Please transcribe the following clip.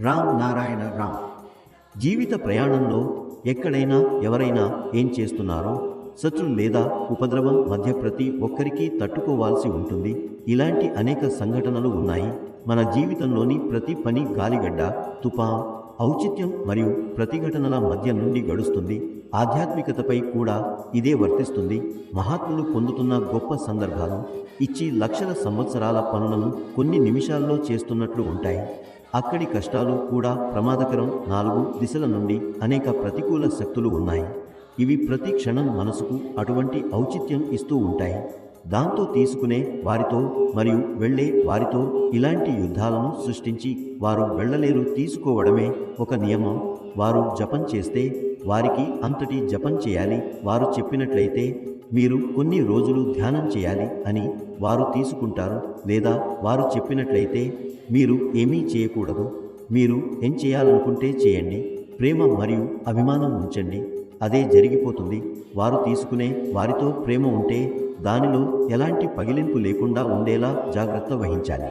రామ్ నారాయణ రామ్. జీవిత ప్రయాణంలో ఎక్కడైనా ఎవరైనా ఏం చేస్తున్నారో శత్రు లేదా ఉపద్రవం మధ్య ప్రతి ఒక్కరికి తట్టుకోవాల్సి ఉంటుంది. ఇలాంటి అనేక సంఘటనలు ఉన్నాయి. మన జీవితంలోని ప్రతి పని గాలిగడ్డ, తుఫాన్, ఔచిత్యం మరియు ప్రతిఘటనల మధ్య నుండి గడుస్తుంది. ఆధ్యాత్మికతపై కూడా ఇదే వర్తిస్తుంది. మహాత్ములు పొందుతున్న గొప్ప సందర్భాలు ఇచ్చి లక్షల సంవత్సరాల పనులను కొన్ని నిమిషాల్లో చేస్తున్నట్లు ఉంటాయి. అక్కడి కష్టాలు కూడా ప్రమాదకరం. 4 దిశల నుండి అనేక ప్రతికూల శక్తులు ఉన్నాయి. ఇవి ప్రతి క్షణం మనసుకు అటువంటి ఔచిత్యం ఇస్తూ ఉంటాయి. దాంతో తీసుకునే వారితో మరియు వెళ్ళే వారితో ఇలాంటి యుద్ధాలను సృష్టించి వారు వెళ్ళలేరు. తీసుకోవడమే ఒక నియమం. వారు జపం చేస్తే వారికి అంతటి జపం చేయాలి. వారు చెప్పినట్లయితే మీరు కొన్ని రోజులు ధ్యానం చేయాలి అని వారు తీసుకుంటారు. లేదా వారు చెప్పినట్లయితే మీరు ఏమీ చేయకూడదు. మీరు ఏం చేయాలనుకుంటే చేయండి. ప్రేమ మరియు అభిమానం ఉంచండి. అదే జరిగిపోతుంది. వారు తీసుకునే వారితో ప్రేమ ఉంటే దానిలో ఎలాంటి పగిలింపు లేకుండా ఉండేలా జాగ్రత్త వహించాలి.